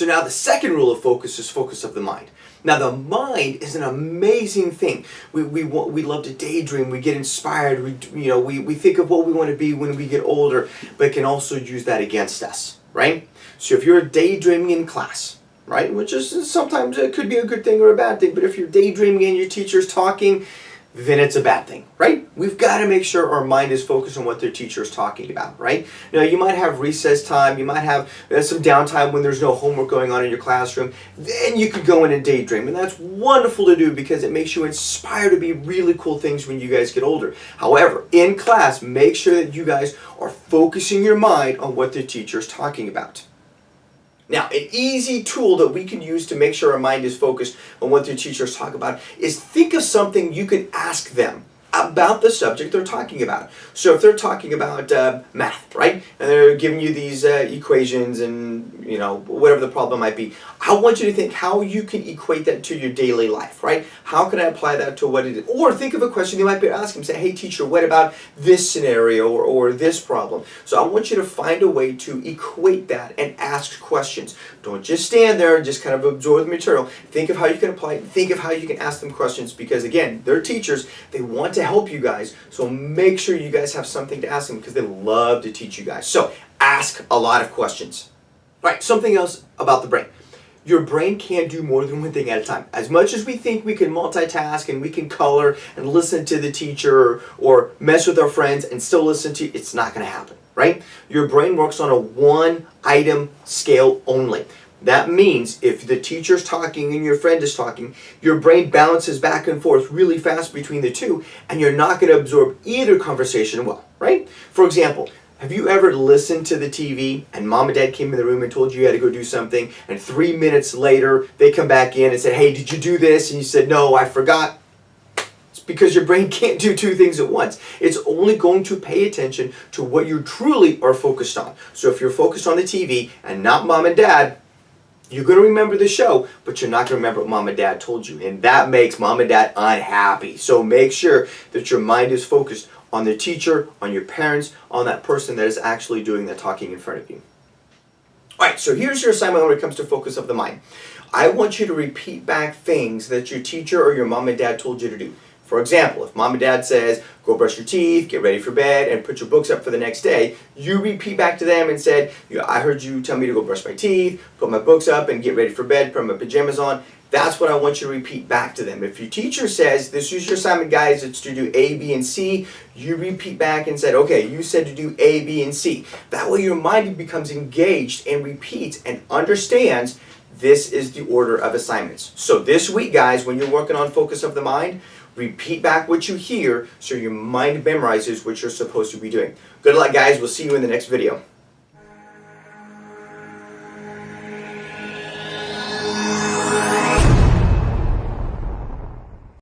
So now the second rule of focus is focus of the mind. Now the mind is an amazing thing. We love to daydream. We get inspired. We think of what we want to be when we get older, but can also use that against us, right? So if you're daydreaming in class, right, which is sometimes it could be a good thing or a bad thing, but if you're daydreaming and your teacher's talking, then it's a bad thing, right? We've got to make sure our mind is focused on what their teacher is talking about, right? Now, you might have recess time, you might have some downtime when there's no homework going on in your classroom, then you could go in and daydream, and that's wonderful to do because it makes you inspired to be really cool things when you guys get older. However, in class, make sure that you guys are focusing your mind on what the teacher is talking about. Now, an easy tool that we can use to make sure our mind is focused on what their teachers talk about is think of something you can ask them about the subject they're talking about. So if they're talking about math, right, and they're giving you these equations and, whatever the problem might be, I want you to think how you can equate that to your daily life, right? How can I apply that to what it is? Or think of a question you might be asking, say, hey teacher, what about this scenario or this problem? So I want you to find a way to equate that and ask questions. Don't just stand there and just kind of absorb the material. Think of how you can apply it. Think of how you can ask them questions because, again, they're teachers. They want to help you guys, so make sure you guys have something to ask them because they love to teach you guys. So ask a lot of questions. All right, something else about the brain. Your brain can't do more than one thing at a time. As much as we think we can multitask and we can color and listen to the teacher or mess with our friends and still listen to, it's not going to happen, right? Your brain works on a one-item scale only. That means if the teacher's talking and your friend is talking, your brain bounces back and forth really fast between the two, and you're not going to absorb either conversation well, right? For example, have you ever listened to the TV and mom and dad came in the room and told you you had to go do something, and 3 minutes later they come back in and said, hey, did you do this? And you said, no, I forgot. It's because your brain can't do two things at once. It's only going to pay attention to what you truly are focused on. So if you're focused on the TV and not mom and dad, you're going to remember the show, but you're not going to remember what mom and dad told you. And that makes mom and dad unhappy. So make sure that your mind is focused on the teacher, on your parents, on that person that is actually doing the talking in front of you. All right, so here's your assignment when it comes to focus of the mind. I want you to repeat back things that your teacher or your mom and dad told you to do. For example, if mom and dad says, go brush your teeth, get ready for bed, and put your books up for the next day, you repeat back to them and said, I heard you tell me to go brush my teeth, put my books up, and get ready for bed, put my pajamas on. That's what I want you to repeat back to them. If your teacher says, this is your assignment, guys, it's to do A, B, and C, you repeat back and said, okay, you said to do A, B, and C. That way your mind becomes engaged and repeats and understands this is the order of assignments. So this week, guys, when you're working on focus of the mind, repeat back what you hear so your mind memorizes what you're supposed to be doing. Good luck, guys. We'll see you in the next video.